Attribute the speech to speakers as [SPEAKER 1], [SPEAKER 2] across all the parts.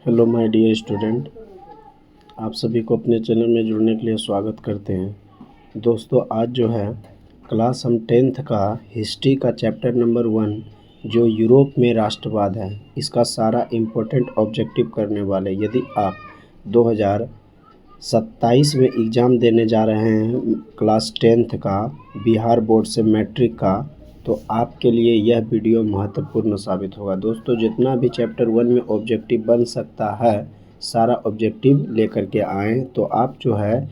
[SPEAKER 1] Hello my dear student, आप सभी को अपने चैनल में जुड़ने के लिए स्वागत करते हैं। दोस्तों, आज जो है क्लास हम 10th का हिस्ट्री का चैप्टर नंबर 1 जो यूरोप में राष्ट्रवाद है, इसका सारा इम्पोर्टेंट ऑब्जेक्टिव करने वाले। यदि आप 2027 में एग्ज़ाम देने जा रहे हैं क्लास 10th का बिहार बोर्ड से मैट्रिक का, तो आपके लिए यह वीडियो महत्वपूर्ण साबित होगा। दोस्तों, जितना भी चैप्टर 1 में ऑब्जेक्टिव बन सकता है, सारा ऑब्जेक्टिव लेकर के आएँ तो आप जो है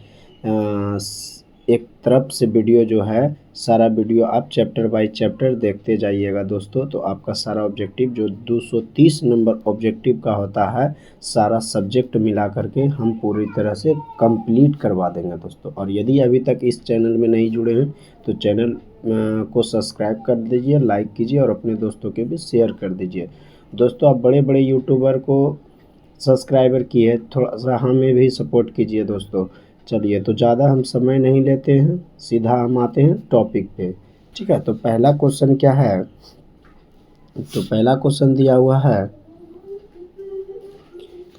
[SPEAKER 1] एक तरफ से वीडियो जो है सारा वीडियो आप चैप्टर बाय चैप्टर देखते जाइएगा दोस्तों। तो आपका सारा ऑब्जेक्टिव जो 230 नंबर ऑब्जेक्टिव का होता है, सारा सब्जेक्ट मिला करके हम पूरी तरह से कंप्लीट करवा देंगे दोस्तों। और यदि अभी तक इस चैनल में नहीं जुड़े हैं तो चैनल को सब्सक्राइब कर दीजिए, लाइक कीजिए और अपने दोस्तों के भी शेयर कर दीजिए। दोस्तों, आप बड़े बड़े यूट्यूबर को सब्सक्राइबर किए, थोड़ा सा हमें भी सपोर्ट कीजिए दोस्तों। चलिए, तो ज़्यादा हम समय नहीं लेते हैं, सीधा हम आते हैं टॉपिक पे। ठीक है, तो पहला क्वेश्चन क्या है? तो पहला क्वेश्चन दिया हुआ है,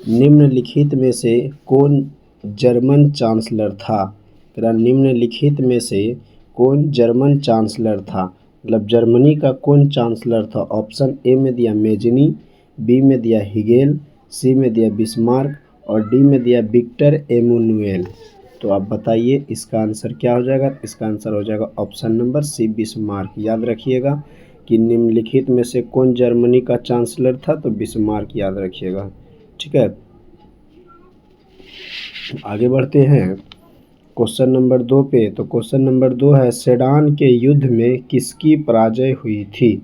[SPEAKER 1] निम्नलिखित में से कौन जर्मन चांसलर था? निम्नलिखित में से कौन जर्मन चांसलर था? मतलब जर्मनी का कौन चांसलर था? ऑप्शन ए में दिया मेजनी, बी में दिया हिगेल, सी में दिया बिस्मार्क और डी में दिया विक्टर एमुनुएल। तो आप बताइए इसका आंसर क्या हो जाएगा? इसका आंसर हो जाएगा ऑप्शन नंबर सी, बिस्मार्क। याद रखिएगा कि निम्नलिखित में से कौन जर्मनी का चांसलर था, तो बिस्मार्क याद रखिएगा। ठीक है, आगे बढ़ते हैं क्वेश्चन नंबर 2 पे। तो क्वेश्चन नंबर 2 है, सेडान के युद्ध में किसकी पराजय हुई थी?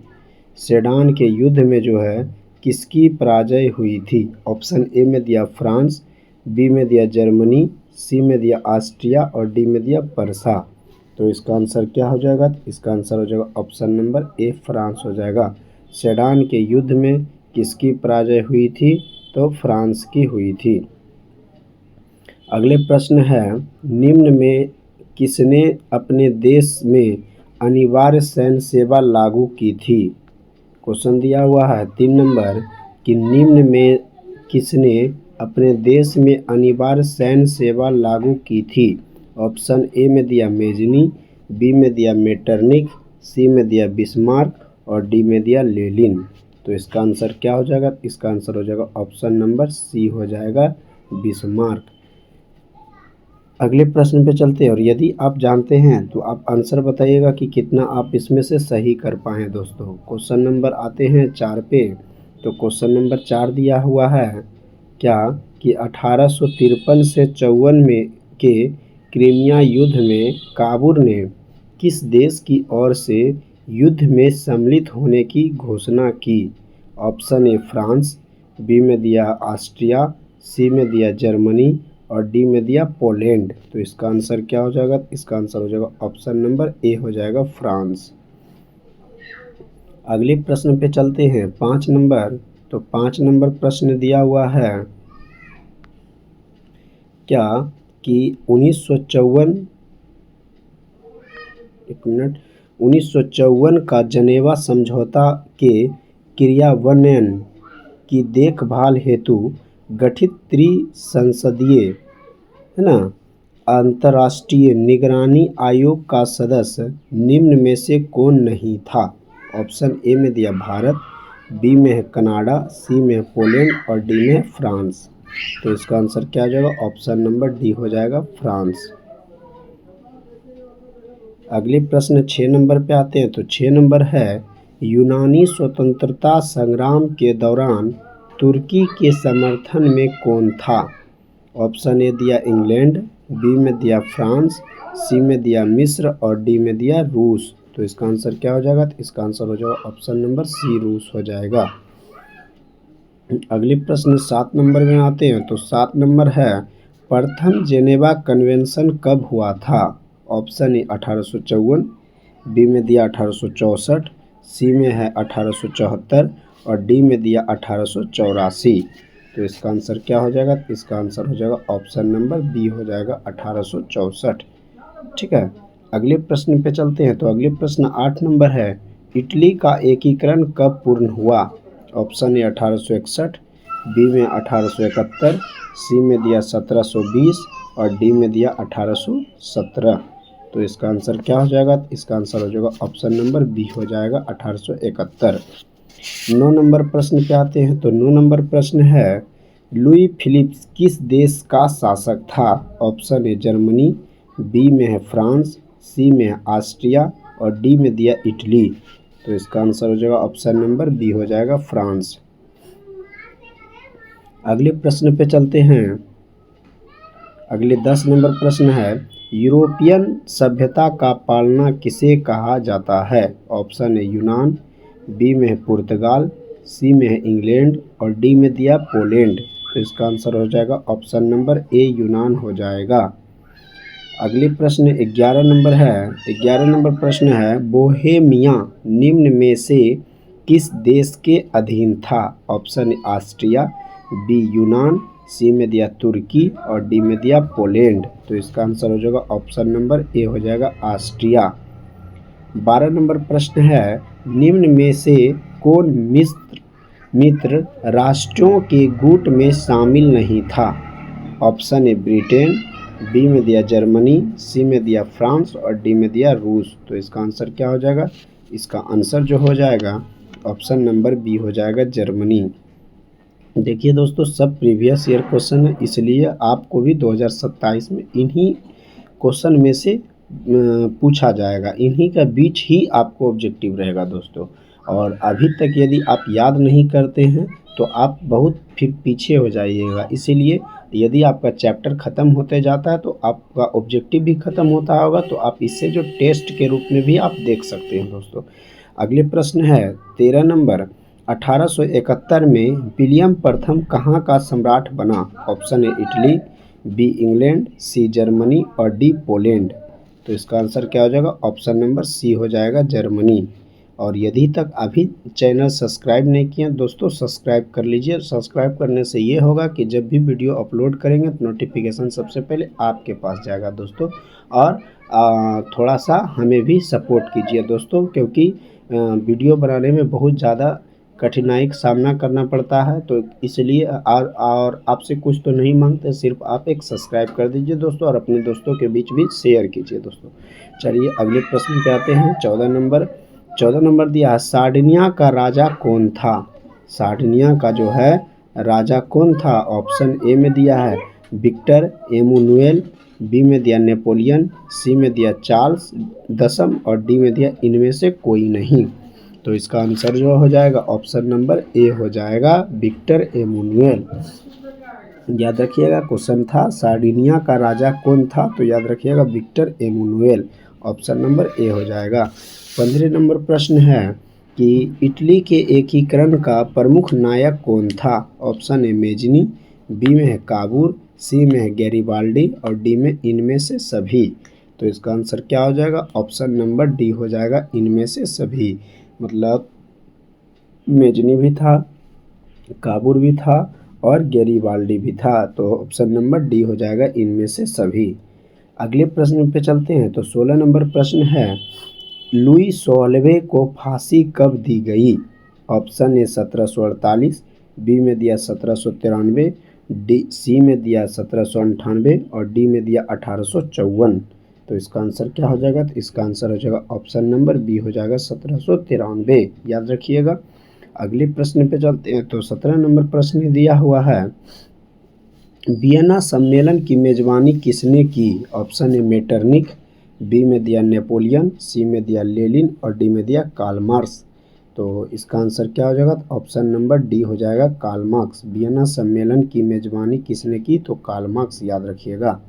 [SPEAKER 1] सेडान के युद्ध में जो है किसकी पराजय हुई थी? ऑप्शन ए में दिया फ्रांस, बी में दिया जर्मनी, सी में दिया ऑस्ट्रिया और डी में दिया परसा। तो इसका आंसर क्या हो जाएगा? इसका आंसर हो जाएगा ऑप्शन नंबर ए, फ्रांस हो जाएगा। सेडान के युद्ध में किसकी पराजय हुई थी? तो फ्रांस की हुई थी। अगले प्रश्न है, निम्न में किसने अपने देश में अनिवार्य सैन्य सेवा लागू की थी? क्वेश्चन दिया हुआ है 3 नंबर कि निम्न में किसने अपने देश में अनिवार्य सैन्य सेवा लागू की थी? ऑप्शन ए में दिया मेजनी, बी में दिया मेटरनिख, सी में दिया बिस्मार्क और डी में दिया लेनिन। तो इसका आंसर क्या हो जाएगा? इसका आंसर हो जाएगा ऑप्शन नंबर सी हो जाएगा, बिस्मार्क। अगले प्रश्न पे चलते हैं, और यदि आप जानते हैं तो आप आंसर बताइएगा कि कितना आप इसमें से सही कर पाएँ दोस्तों। क्वेश्चन नंबर आते हैं 4 पे। तो क्वेश्चन नंबर 4 दिया हुआ है क्या कि 1853 से 54 में के क्रीमिया युद्ध में काबुल ने किस देश की ओर से युद्ध में सम्मिलित होने की घोषणा की? ऑप्शन ए फ्रांस, बी में दिया ऑस्ट्रिया, सी में दिया जर्मनी और डी में दिया पोलैंड। तो इसका आंसर क्या हो जाएगा? इसका आंसर हो जाएगा ऑप्शन नंबर ए हो जाएगा, फ्रांस। अगले प्रश्न पे चलते हैं 5 नंबर। तो 5 नंबर प्रश्न दिया हुआ है क्या कि 1954 का जनेवा समझौता के क्रियान्वयन की देखभाल हेतु गठित त्रिसंसदीय अंतर्राष्ट्रीय निगरानी आयोग का सदस्य निम्न में से कौन नहीं था? ऑप्शन ए में दिया भारत, बी में है कनाडा, सी में है पोलैंड और डी में है फ्रांस। तो इसका आंसर क्या हो जाएगा? ऑप्शन नंबर डी हो जाएगा, फ्रांस। अगले प्रश्न 6 नंबर पे आते हैं। तो 6 नंबर है, यूनानी स्वतंत्रता संग्राम के दौरान तुर्की के समर्थन में कौन था? ऑप्शन ए दिया इंग्लैंड, बी में दिया फ्रांस, सी में दिया मिस्र और डी में दिया रूस। तो इसका आंसर क्या हो जाएगा? इसका आंसर हो जाएगा ऑप्शन नंबर सी, रूस हो जाएगा। अगले प्रश्न 7 नंबर में आते हैं। तो 7 नंबर है, प्रथम जेनेवा कन्वेंशन कब हुआ था? ऑप्शन ए 1854, बी में दिया 1864, सी में है 1874 और डी में दिया 1884। तो इसका आंसर क्या हो जाएगा? इसका आंसर हो जाएगा ऑप्शन नंबर बी हो जाएगा, 1864। ठीक है, अगले प्रश्न पे चलते हैं। तो अगले प्रश्न 8 नंबर है, इटली का एकीकरण कब पूर्ण हुआ? ऑप्शन ए 1861, बी में 1871, सी में दिया 1720 और डी में दिया 1817। तो इसका आंसर क्या हो जाएगा? इसका आंसर हो जाएगा ऑप्शन नंबर बी हो जाएगा 1871। 9 नंबर प्रश्न पे आते हैं। तो 9 नंबर प्रश्न है, लुई फिलिप्स किस देश का शासक था? ऑप्शन ए जर्मनी, बी में है फ्रांस, सी में है ऑस्ट्रिया और डी में दिया इटली। तो इसका आंसर हो जाएगा ऑप्शन नंबर बी हो जाएगा फ्रांस। अगले प्रश्न पे चलते हैं। अगले 10 नंबर प्रश्न है, यूरोपियन सभ्यता का पालना किसे कहा जाता है? ऑप्शन ए यूनान, बी में है पुर्तगाल, सी में है इंग्लैंड और डी में दिया पोलैंड। तो इसका आंसर हो जाएगा ऑप्शन नंबर ए यूनान हो जाएगा। अगले प्रश्न 11 नंबर है। 11 नंबर प्रश्न है, बोहेमिया निम्न में से किस देश के अधीन था? ऑप्शन ए ऑस्ट्रिया, बी यूनान, सी में दिया तुर्की और डी में दिया पोलैंड। तो इसका आंसर हो जाएगा ऑप्शन नंबर ए हो जाएगा ऑस्ट्रिया। 12 नंबर प्रश्न है, निम्न में से कौन मित्र राष्ट्रों के गुट में शामिल नहीं था? ऑप्शन ए ब्रिटेन, बी में दिया जर्मनी, सी में दिया फ्रांस और डी में दिया रूस। तो इसका आंसर क्या हो जाएगा? इसका आंसर जो हो जाएगा ऑप्शन नंबर बी हो जाएगा जर्मनी। देखिए दोस्तों, सब प्रीवियस ईयर क्वेश्चन है, इसलिए आपको भी 2027 में इन्हीं क्वेश्चन में से पूछा जाएगा। इन्हीं का बीच ही आपको ऑब्जेक्टिव रहेगा दोस्तों। और अभी तक यदि आप याद नहीं करते हैं तो आप बहुत फिर पीछे हो जाइएगा। इसीलिए यदि आपका चैप्टर ख़त्म होते जाता है तो आपका ऑब्जेक्टिव भी ख़त्म होता होगा, तो आप इससे जो टेस्ट के रूप में भी आप देख सकते हैं दोस्तों। अगले प्रश्न है 13 नंबर, 1871 में विलियम प्रथम कहाँ का सम्राट बना? Option A Italy, B England, C Germany और डी पोलैंड। तो इसका आंसर क्या हो जाएगा? ऑप्शन नंबर सी हो जाएगा जर्मनी। और यदि तक अभी चैनल सब्सक्राइब नहीं किया दोस्तों, सब्सक्राइब कर लीजिए। सब्सक्राइब करने से ये होगा कि जब भी वीडियो अपलोड करेंगे तो नोटिफिकेशन सबसे पहले आपके पास जाएगा दोस्तों। और थोड़ा सा हमें भी सपोर्ट कीजिए दोस्तों, क्योंकि वीडियो बनाने में बहुत ज़्यादा कठिनाई का सामना करना पड़ता है। तो इसलिए और आपसे कुछ तो नहीं मांगते, सिर्फ आप एक सब्सक्राइब कर दीजिए दोस्तों और अपने दोस्तों के बीच भी शेयर कीजिए दोस्तों। चलिए अगले प्रश्न पे आते हैं। 14 नंबर दिया है, सार्डिनिया का राजा कौन था? सार्डिनिया का जो है राजा कौन था? ऑप्शन ए में दिया है विक्टर एमुनुएल, बी में दिया नेपोलियन, सी में दिया चार्ल्स 10 और डी में दिया इनमें से कोई नहीं। तो इसका आंसर जो हो जाएगा ऑप्शन नंबर ए हो जाएगा विक्टर एमुनुएल। याद रखिएगा, क्वेश्चन था सार्डिनिया का राजा कौन था, तो याद रखिएगा विक्टर एमुनुएल। ऑप्शन नंबर ए हो जाएगा। 15 नंबर प्रश्न है कि इटली के एकीकरण का प्रमुख नायक कौन था? ऑप्शन ए मेजनी, बी में है काबूर, सी में है गैरिबाल्डी और डी में इनमें से सभी। तो इसका आंसर क्या हो जाएगा? ऑप्शन नंबर डी हो जाएगा इनमें से सभी। मतलब मेजनी भी था, काबूर भी था और गैरिबाल्डी भी था। तो ऑप्शन नंबर डी हो जाएगा इनमें से सभी। अगले प्रश्न पे चलते हैं। तो 16 नंबर प्रश्न है, लुई 16वें को फांसी कब दी गई? ऑप्शन ए 1748, बी में दिया 1793, सी में दिया 1798 और डी में दिया 1854। तो इसका आंसर क्या हो जाएगा? तो इसका आंसर हो जाएगा ऑप्शन नंबर बी हो जाएगा 1793। याद रखिएगा। अगले प्रश्न पे चलते हैं। तो 17 नंबर प्रश्न दिया हुआ है, वियना सम्मेलन की मेजबानी किसने की? ऑप्शन ए मेटरनिख, बी में दिया नेपोलियन, सी में दिया लेनिन और डी में दिया कार्ल मार्क्स। तो इसका आंसर क्या हो जाएगा? ऑप्शन नंबर डी हो जाएगा कार्ल मार्क्स। वियना सम्मेलन की मेजबानी किसने की? तो कार्ल मार्क्स। याद रखिएगा।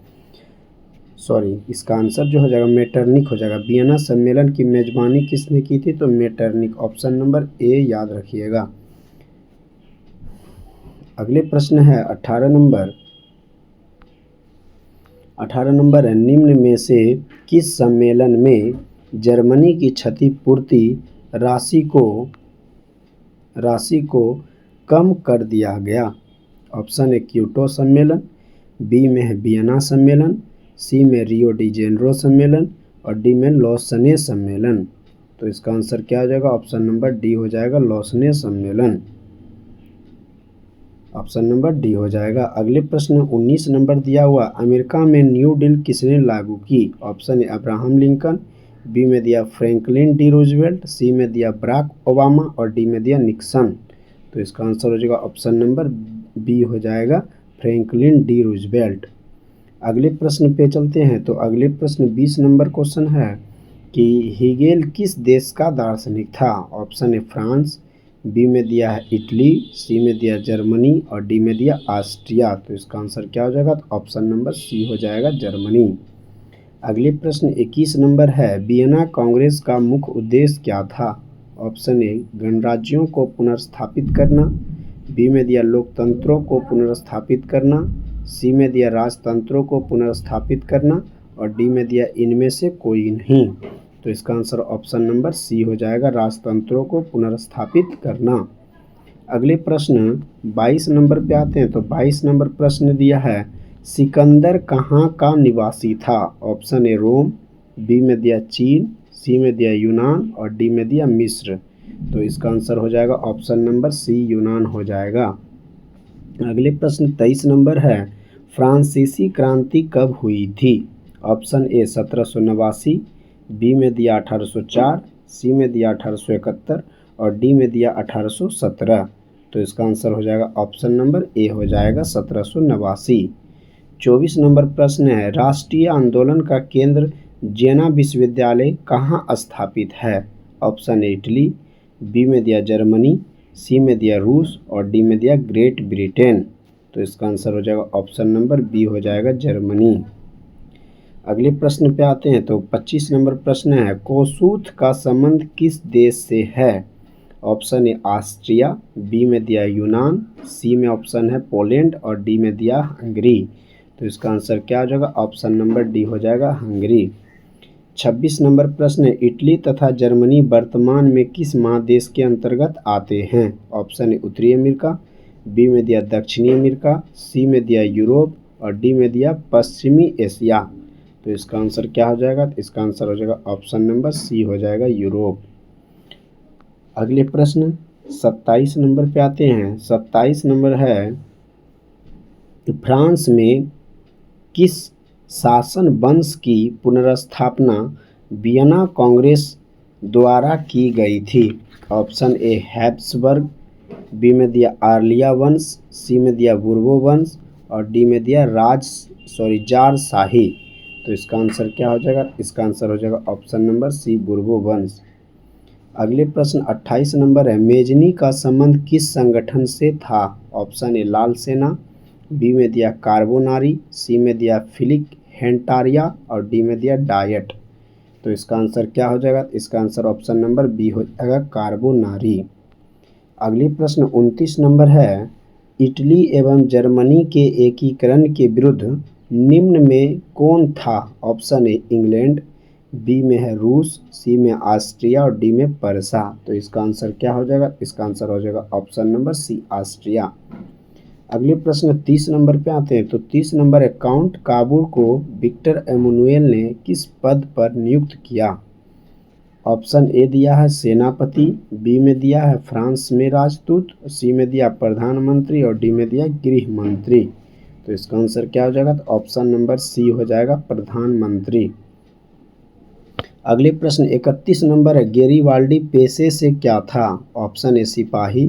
[SPEAKER 1] सॉरी, इसका आंसर जो हो जाएगा मेटरनिख हो जाएगा। वियना सम्मेलन की मेजबानी किसने की थी? तो मेटरनिख। ऑप्शन नंबर ए याद रखिएगा। अगले प्रश्न है 18 नंबर। 18 नंबर है, निम्न में से किस सम्मेलन में जर्मनी की क्षतिपूर्ति राशि को कम कर दिया गया? ऑप्शन ए क्योटो सम्मेलन, बी में है वियना सम्मेलन, सी में रियो डी जेनेरो सम्मेलन और डी में लॉसने सम्मेलन। तो इसका आंसर क्या हो जाएगा? ऑप्शन नंबर डी हो जाएगा लॉसने सम्मेलन। ऑप्शन नंबर डी हो जाएगा। अगले प्रश्न 19 नंबर दिया हुआ, अमेरिका में न्यू डील किसने लागू की? Option A Abraham Lincoln, B में दिया फ्रैंकलिन डी रूजवेल्ट, सी में दिया बराक ओबामा और डी में दिया निक्सन। तो इसका आंसर हो जाएगा ऑप्शन नंबर बी हो जाएगा, फ्रैंकलिन डी रूजवेल्ट। अगले प्रश्न पे चलते हैं। तो अगले प्रश्न 20 नंबर क्वेश्चन है कि हेगेल किस देश का दार्शनिक था? ऑप्शन ए फ्रांस, बी में दिया है इटली, सी में दिया जर्मनी और डी में दिया ऑस्ट्रिया। तो इसका आंसर क्या हो जाएगा? तो ऑप्शन नंबर सी हो जाएगा, जर्मनी। अगले प्रश्न 21 नंबर है, वियना कांग्रेस का मुख्य उद्देश्य क्या था? ऑप्शन ए गणराज्यों को पुनर्स्थापित करना, बी में दिया लोकतंत्रों को पुनर्स्थापित करना, सी में दिया राजतंत्रों को पुनर्स्थापित करना और डी में दिया इनमें से कोई नहीं। तो इसका आंसर ऑप्शन नंबर सी हो जाएगा, राजतंत्रों को पुनर्स्थापित करना। अगले प्रश्न 22 नंबर पे आते हैं। तो 22 नंबर प्रश्न दिया है, सिकंदर कहाँ का निवासी था? ऑप्शन ए रोम, बी में दिया चीन, सी में दिया यूनान और डी में दिया मिस्र। तो इसका आंसर हो जाएगा ऑप्शन नंबर सी, यूनान हो जाएगा। अगले प्रश्न 23 नंबर है, फ्रांसीसी क्रांति कब हुई थी? ऑप्शन ए 1789, बी में दिया 1804, सी में दिया 1871 और डी में दिया 1817। तो इसका आंसर हो जाएगा ऑप्शन नंबर ए हो जाएगा, 1789। 24 नंबर प्रश्न है, राष्ट्रीय आंदोलन का केंद्र जेना विश्वविद्यालय कहाँ स्थापित है? ऑप्शन ए इटली, बी में दिया जर्मनी, सी में दिया रूस और डी में दिया ग्रेट ब्रिटेन। तो इसका आंसर हो जाएगा ऑप्शन नंबर बी हो जाएगा, जर्मनी। अगले प्रश्न पे आते हैं। तो 25 नंबर प्रश्न है, कोसूथ का संबंध किस देश से है? ऑप्शन ए ऑस्ट्रिया, बी में दिया यूनान, सी में ऑप्शन है पोलैंड और डी में दिया हंगरी। तो इसका आंसर क्या हो जाएगा? ऑप्शन नंबर डी हो जाएगा, हंगरी। 26 नंबर प्रश्न है, इटली तथा जर्मनी वर्तमान में किस महादेश के अंतर्गत आते हैं? ऑप्शन ए उत्तरी अमेरिका, बी में दिया दक्षिणी अमेरिका, सी में दिया यूरोप और डी में दिया पश्चिमी एशिया। तो इसका आंसर क्या हो जाएगा? इसका आंसर हो जाएगा ऑप्शन नंबर सी हो जाएगा, यूरोप। अगले प्रश्न 27 नंबर पे आते हैं। 27 नंबर है, फ्रांस में किस शासन वंश की पुनर्स्थापना वियना कांग्रेस द्वारा की गई थी? ऑप्शन ए हैब्सबर्ग, बी में दिया आर्लिया वंश, सी में दिया बुर्बो वंश और डी में दिया जार शाही। तो इसका आंसर क्या हो जाएगा? इसका आंसर हो जाएगा ऑप्शन नंबर सी, बुर्बो वंश। अगले प्रश्न 28 नंबर है, मेजनी का संबंध किस संगठन से था? ऑप्शन ए लाल सेना, बी में दिया कार्बोनारी, सी में दिया फिलिक हेंटारिया और डी में दिया डायट। तो इसका आंसर क्या हो जाएगा? इसका आंसर ऑप्शन नंबर बी हो जाएगा, कार्बोनारी। अगले प्रश्न 29 नंबर है, इटली एवं जर्मनी के एकीकरण के विरुद्ध निम्न में कौन था? ऑप्शन ए इंग्लैंड, बी में है रूस, सी में ऑस्ट्रिया और डी में परसा। तो इसका आंसर क्या हो जाएगा? इसका आंसर हो जाएगा ऑप्शन नंबर सी, ऑस्ट्रिया। अगले प्रश्न 30 नंबर पे आते हैं। तो 30 नंबर है, काउंट काबूल को विक्टर एमुनुएल ने किस पद पर नियुक्त किया? ऑप्शन ए दिया है सेनापति, बी में दिया है फ्रांस में राजदूत, सी में दिया प्रधानमंत्री और डी में दिया गृह मंत्री। तो इसका आंसर क्या हो जाएगा? तो ऑप्शन नंबर सी हो जाएगा, प्रधानमंत्री। अगले प्रश्न 31 नंबर है, गेरिबाल्डी पेशे से क्या था? ऑप्शन ए सिपाही,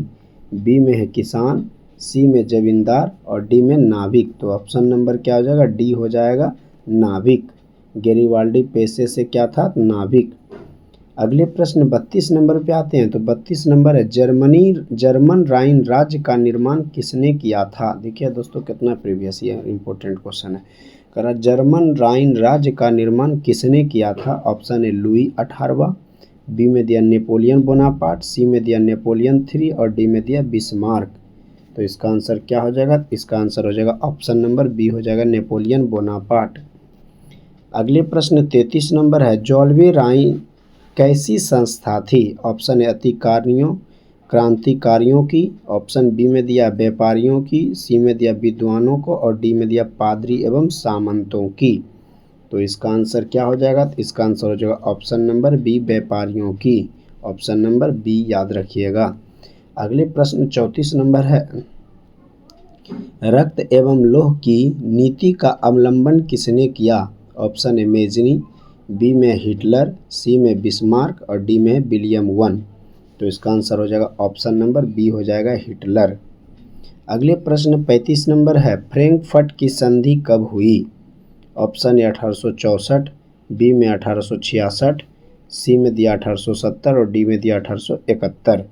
[SPEAKER 1] बी में है किसान, सी में जमींदार और डी में नाविक। तो ऑप्शन नंबर क्या हो जाएगा? डी हो जाएगा, नाविक। गेरिबाल्डी पेशे से क्या था? नाविक। अगले प्रश्न 32 नंबर पे आते हैं। तो 32 नंबर है, जर्मन राइन राज्य का निर्माण किसने किया था? देखिए दोस्तों, कितना प्रीवियस ये इंपॉर्टेंट क्वेश्चन है। करा, जर्मन राइन राज्य का निर्माण किसने किया था? ऑप्शन ए लुई 18वां, बी में दिया नेपोलियन बोनापार्ट, सी में दिया नेपोलियन 3 और डी में दिया बिस्मार्क। तो इसका आंसर क्या हो जाएगा? इसका आंसर हो जाएगा ऑप्शन नंबर बी हो जाएगा, नेपोलियन बोनापार्ट। अगले प्रश्न 33 नंबर है, जॉल्वे राइन कैसी संस्था थी? ऑप्शन ए अतिकारियों क्रांतिकारियों की, ऑप्शन बी में दिया व्यापारियों की, सी में दिया विद्वानों को और डी में दिया पादरी एवं सामंतों की। तो इसका आंसर क्या हो जाएगा? इसका आंसर हो जाएगा ऑप्शन नंबर बी, व्यापारियों की। ऑप्शन नंबर बी याद रखिएगा। अगले प्रश्न 34 नंबर है, रक्त एवं लौह की नीति का अवलंबन किसने किया? ऑप्शन ए मेजनी, बी में हिटलर, सी में बिस्मार्क और डी में विलियम वन। तो इसका आंसर हो जाएगा ऑप्शन नंबर बी हो जाएगा हिटलर। अगले प्रश्न 35 नंबर है, फ्रैंकफर्ट की संधि कब हुई? ऑप्शन ए 1864, बी में 1866, सी में दिया 1870 और डी में दिया 1871।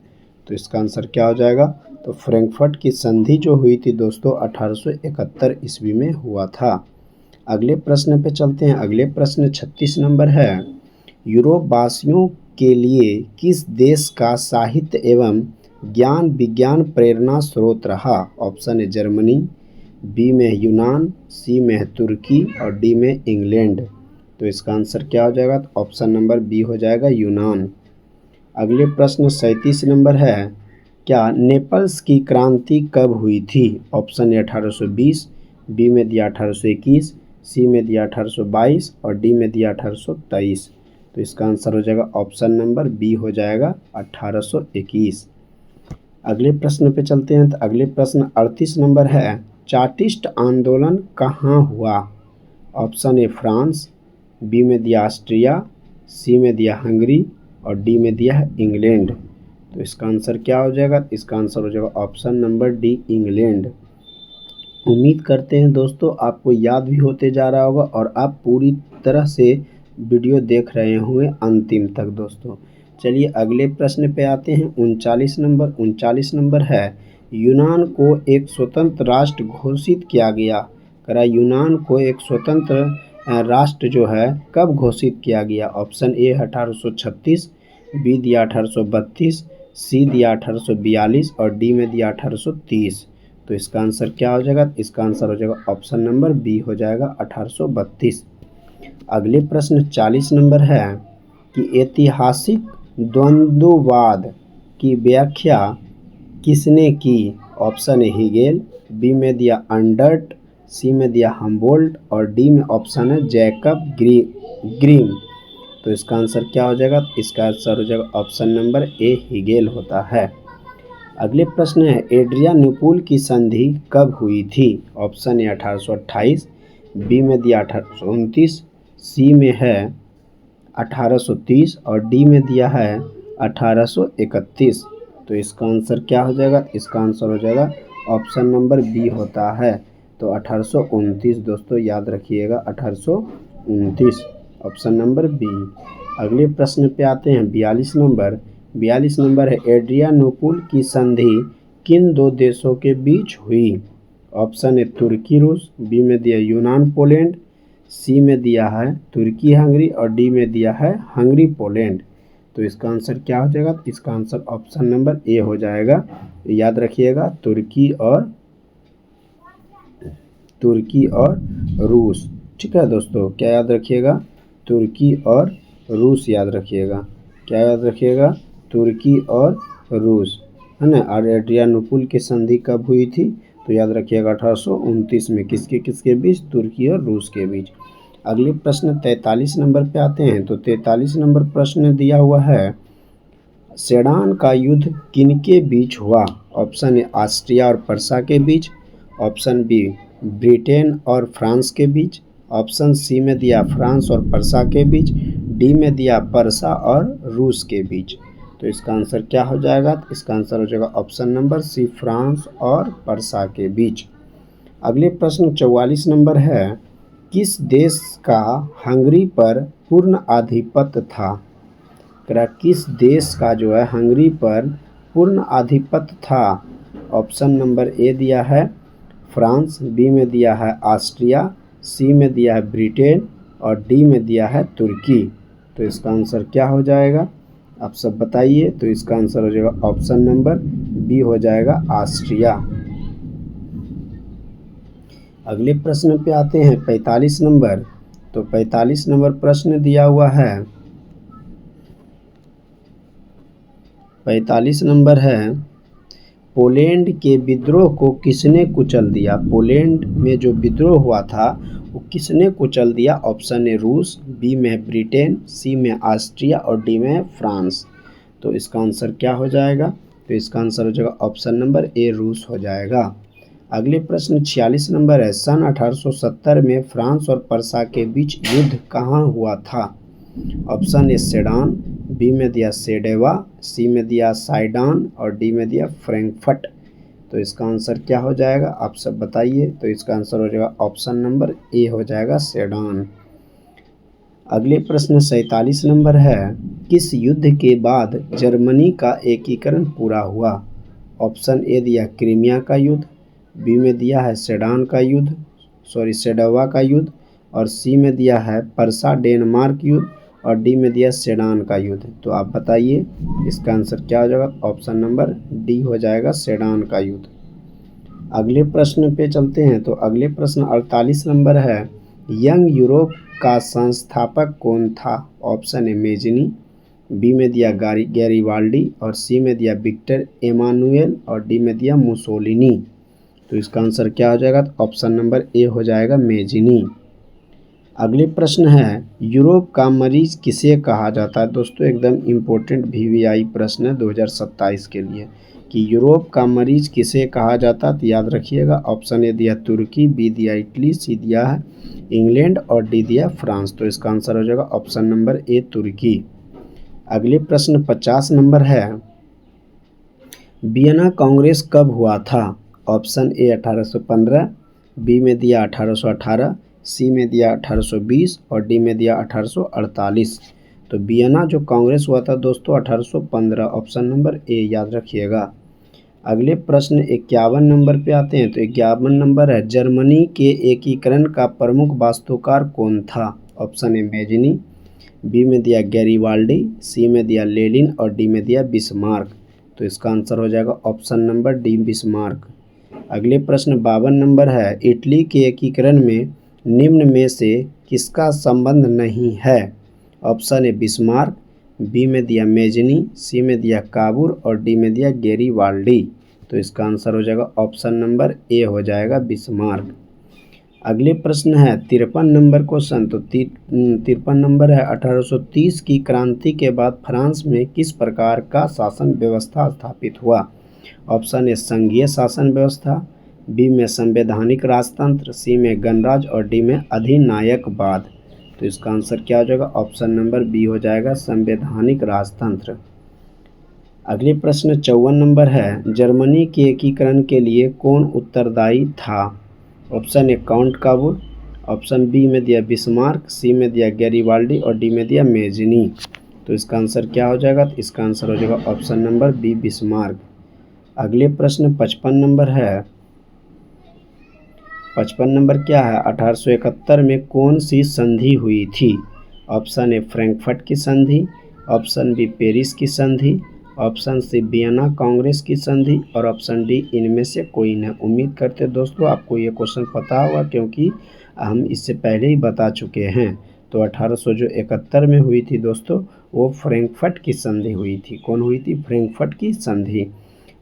[SPEAKER 1] तो इसका आंसर क्या हो जाएगा? तो फ्रैंकफर्ट की संधि जो हुई थी दोस्तों 1871 ईस्वी में हुआ था। अगले प्रश्न पे चलते हैं। अगले प्रश्न 36 नंबर है, यूरोप वासियों के लिए किस देश का साहित्य एवं ज्ञान विज्ञान प्रेरणा स्रोत रहा? ऑप्शन ए जर्मनी, बी में यूनान, सी में है तुर्की और डी में इंग्लैंड। तो इसका आंसर क्या हो जाएगा? तो ऑप्शन नंबर बी हो जाएगा यूनान। अगले प्रश्न 37 नंबर है, क्या नेपल्स की क्रांति कब हुई थी? ऑप्शन ए 1820, बी में दिया 1821, सी में दिया 1822 और डी में दिया 1823। तो इसका आंसर हो जाएगा ऑप्शन नंबर बी हो जाएगा 1821। अगले प्रश्न पे चलते हैं। तो अगले प्रश्न 38 नंबर है, चार्टिस्ट आंदोलन कहाँ हुआ? ऑप्शन ए फ्रांस, बी में दिया ऑस्ट्रिया, सी में दिया हंगरी और डी में दिया है इंग्लैंड। तो इसका आंसर क्या हो जाएगा? इसका आंसर हो जाएगा ऑप्शन नंबर डी इंग्लैंड। उम्मीद करते हैं दोस्तों आपको याद भी होते जा रहा होगा और आप पूरी तरह से वीडियो देख रहे होंगे अंतिम तक दोस्तों। चलिए अगले प्रश्न पे आते हैं। 39 नंबर है, यूनान को एक स्वतंत्र राष्ट्र घोषित किया गया। करा यूनान को एक स्वतंत्र राष्ट्र जो है कब घोषित किया गया? ऑप्शन ए 1836, बी दिया 1832, सी दिया 1842 और डी में दिया 1830। तो इसका आंसर क्या हो जाएगा? इसका आंसर हो जाएगा ऑप्शन नंबर बी हो जाएगा 1832। अगले प्रश्न 40 नंबर है कि ऐतिहासिक द्वंद्ववाद की व्याख्या किसने की? ऑप्शन ए हेगेल, बी में दिया अंडर्ट, सी में दिया हम्बोल्ट और डी में ऑप्शन है जैकब ग्रीम। तो इसका आंसर क्या हो जाएगा? इसका आंसर हो जाएगा ऑप्शन नंबर ए हेगेल होता है। अगले प्रश्न है, एड्रियानुपुल की संधि कब हुई थी? ऑप्शन ए 1828, बी में दिया 1829, सी में है 1830 और डी में दिया है 1831। तो इसका आंसर क्या हो जाएगा? इसका आंसर हो जाएगा ऑप्शन नंबर बी होता है। तो 1829 दोस्तों याद रखिएगा 1829 ऑप्शन नंबर बी। अगले प्रश्न पे आते हैं 42 नंबर है, एड्रियानुपुल की संधि किन दो देशों के बीच हुई? ऑप्शन ए तुर्की रूस, बी में दिया यूनान पोलैंड, सी में दिया है तुर्की हंगरी और डी में दिया है हंगरी पोलैंड। तो इसका आंसर क्या हो जाएगा? इसका आंसर ऑप्शन नंबर ए हो जाएगा। याद रखिएगा तुर्की और रूस। ठीक है दोस्तों, क्या याद रखिएगा? तुर्की और रूस याद रखिएगा। क्या याद रखिएगा? तुर्की और रूस, है ना। और एड्रियानुपुल की संधि कब हुई थी? तो याद रखिएगा 1829 में। किसके बीच? तुर्की और रूस के बीच। अगले प्रश्न 43 नंबर पे आते हैं। तो 43 नंबर प्रश्न दिया हुआ है, सेडान का युद्ध किनके बीच हुआ? ऑप्शन ए ऑस्ट्रिया और पर्सा के बीच, ऑप्शन बी ब्रिटेन और फ्रांस के बीच, ऑप्शन सी में दिया फ्रांस और पर्सा के बीच, डी में दिया पर्सा और रूस के बीच। तो इसका आंसर क्या हो जाएगा? इसका आंसर हो जाएगा ऑप्शन नंबर सी फ्रांस और पर्सा के बीच। अगले प्रश्न 44 नंबर है, किस देश का हंगरी पर पूर्ण आधिपत्य था? किस देश का जो है हंगरी पर पूर्ण आधिपत्य था? ऑप्शन नंबर ए दिया है फ्रांस, बी में दिया है ऑस्ट्रिया, सी में दिया है ब्रिटेन और डी में दिया है तुर्की। तो इसका आंसर क्या हो जाएगा? आप सब बताइए। तो इसका आंसर हो जाएगा ऑप्शन नंबर बी हो जाएगा ऑस्ट्रिया। अगले प्रश्न पे आते हैं 45 नंबर। तो 45 नंबर प्रश्न दिया हुआ है, 45 नंबर है, पोलैंड के विद्रोह को किसने कुचल दिया? पोलैंड में जो विद्रोह हुआ था वो किसने कुचल दिया? ऑप्शन ए रूस, बी में ब्रिटेन, सी में ऑस्ट्रिया और डी में फ्रांस। तो इसका आंसर क्या हो जाएगा? तो इसका आंसर हो जाएगा ऑप्शन नंबर ए रूस हो जाएगा। अगले प्रश्न 46 नंबर है, सन 1870 में फ्रांस और पर्सा के बीच युद्ध कहाँ हुआ था? ऑप्शन ए सेडान, बी में दिया सेडेवा, सी में दिया साइडान और डी में दिया फ्रैंकफर्ट। तो इसका आंसर क्या हो जाएगा, आप सब बताइए। तो इसका आंसर हो जाएगा ऑप्शन नंबर ए हो जाएगा सेडान। अगले प्रश्न 47 नंबर है, किस युद्ध के बाद जर्मनी का एकीकरण पूरा हुआ? ऑप्शन ए दिया क्रीमिया का युद्ध, बी में दिया है सेडवा का युद्ध और सी में दिया है पर्सा डेनमार्क युद्ध और डी में दिया सेडान का युद्ध। तो आप बताइए इसका आंसर क्या हो जाएगा, ऑप्शन नंबर डी हो जाएगा सेडान का युद्ध। अगले प्रश्न पे चलते हैं। तो अगले प्रश्न 48 नंबर है, यंग यूरोप का संस्थापक कौन था? ऑप्शन ए मेजनी, बी में दिया गैरीवाल्डी और सी में दिया विक्टर एमानुएल और डी में दिया मुसोलिनी। तो इसका आंसर क्या हो जाएगा, ऑप्शन नंबर ए हो जाएगा मेजिनी। अगले प्रश्न है, यूरोप का मरीज किसे कहा जाता है? दोस्तों एकदम इम्पोर्टेंट वीवीआई प्रश्न है 2027 के लिए कि यूरोप का मरीज किसे कहा जाता है। तो याद रखिएगा, ऑप्शन ए दिया तुर्की, बी दिया इटली, सी दिया है इंग्लैंड और डी दिया फ्रांस। तो इसका आंसर हो जाएगा ऑप्शन नंबर ए तुर्की। अगले प्रश्न 50 नंबर है, वियना कांग्रेस कब हुआ था? ऑप्शन ए 1815, बी में दिया 1818, सी में दिया 1820 और डी में दिया 1848। तो वियना जो कांग्रेस हुआ था दोस्तों 1815, ऑप्शन नंबर ए याद रखिएगा। अगले प्रश्न 51 नंबर पे आते हैं। तो 51 नंबर है, जर्मनी के एकीकरण का प्रमुख वास्तुकार कौन था? ऑप्शन ए मेजनी, बी में दिया गैरीवाल्डी, सी में दिया लेनिन और डी में दिया बिस्मार्क। तो इसका आंसर हो जाएगा ऑप्शन नंबर डी बिस्मार्क। अगले प्रश्न 52 नंबर है, इटली के एकीकरण में निम्न में से किसका संबंध नहीं है? ऑप्शन ए बिस्मार्क, बी में दिया मेजनी, सी में दिया काबूर और डी में दिया गैरीवाल्डी। तो इसका आंसर हो जाएगा ऑप्शन नंबर ए हो जाएगा बिस्मार्क। अगले प्रश्न है 53 नंबर क्वेश्चन। तो 53 नंबर है, 1830 की क्रांति के बाद फ्रांस में किस प्रकार का शासन व्यवस्था स्थापित हुआ? ऑप्शन ए संघीय शासन व्यवस्था, बी में संवैधानिक राजतंत्र, सी में गणराज्य और डी में अधिनायकवाद। तो इसका आंसर क्या हो जाएगा, ऑप्शन नंबर बी हो जाएगा संवैधानिक राजतंत्र। अगले प्रश्न 54 नंबर है, जर्मनी के एकीकरण के लिए कौन उत्तरदायी था? Option A Count Cavour, option B में दिया बिस्मार्क, सी में दिया गैरीवाल्डी और डी में दिया मेजनी। तो इसका आंसर क्या हो जाएगा, तो इसका आंसर हो जाएगा ऑप्शन नंबर बी बिस्मार्क। अगले प्रश्न 55 नंबर है। 55 नंबर क्या है, 1871 में कौन सी संधि हुई थी? ऑप्शन ए फ्रैंकफर्ट की संधि, ऑप्शन बी पेरिस की संधि, ऑप्शन सी वियना कांग्रेस की संधि और ऑप्शन डी इनमें से कोई नहीं। उम्मीद करते दोस्तों आपको ये क्वेश्चन पता होगा क्योंकि हम इससे पहले ही बता चुके हैं। तो 1871 में हुई थी दोस्तों वो फ्रैंकफर्ट की संधि हुई थी। कौन हुई थी? फ्रैंकफर्ट की संधि।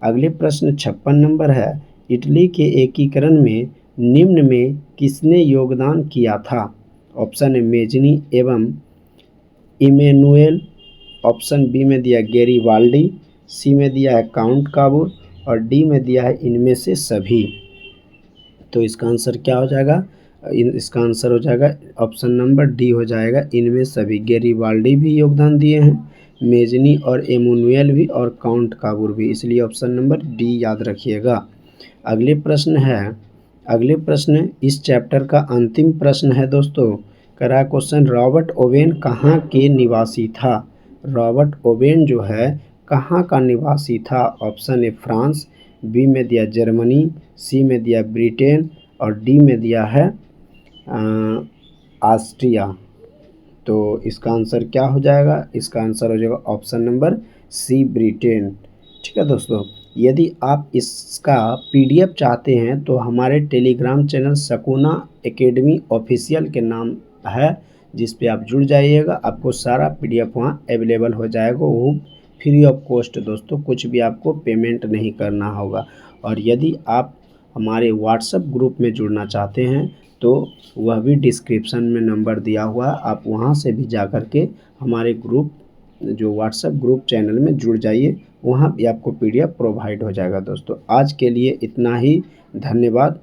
[SPEAKER 1] अगले प्रश्न 56 नंबर है, इटली के एकीकरण में निम्न में किसने योगदान किया था? ऑप्शन ए मेजनी एवं इमैनुएल, ऑप्शन बी में दिया गैरीवाल्डी, सी में दिया है काउंट काबूल और डी में दिया है इनमें से सभी। तो इसका आंसर क्या हो जाएगा, इसका आंसर हो जाएगा ऑप्शन नंबर डी हो जाएगा इनमें सभी। गैरीवाल्डी भी योगदान दिए हैं, मेजनी और एमुनुएल भी और काउंट काबूल भी, इसलिए ऑप्शन नंबर डी याद रखिएगा। अगले प्रश्न इस चैप्टर का अंतिम प्रश्न है दोस्तों। कह रहा है क्वेश्चन, रॉबर्ट ओवेन कहाँ के निवासी था? रॉबर्ट ओवेन जो है कहाँ का निवासी था? ऑप्शन ए फ्रांस, बी में दिया जर्मनी, सी में दिया ब्रिटेन और डी में दिया है ऑस्ट्रिया। तो इसका आंसर क्या हो जाएगा, इसका आंसर हो जाएगा ऑप्शन नंबर सी ब्रिटेन। ठीक है दोस्तों, यदि आप इसका पीडीएफ चाहते हैं तो हमारे टेलीग्राम चैनल शकुना एकेडमी ऑफिशियल के नाम है, जिस पे आप जुड़ जाइएगा, आपको सारा पीडीएफ वहाँ अवेलेबल हो जाएगा। वो फ्री ऑफ कॉस्ट दोस्तों, कुछ भी आपको पेमेंट नहीं करना होगा। और यदि आप हमारे व्हाट्सएप ग्रुप में जुड़ना चाहते हैं तो वह भी डिस्क्रिप्शन में नंबर दिया हुआ है, आप वहाँ से भी जा कर के हमारे ग्रुप जो व्हाट्सएप ग्रुप चैनल में जुड़ जाइए, वहाँ भी आपको पीडीएफ प्रोवाइड हो जाएगा दोस्तों। आज के लिए इतना ही, धन्यवाद।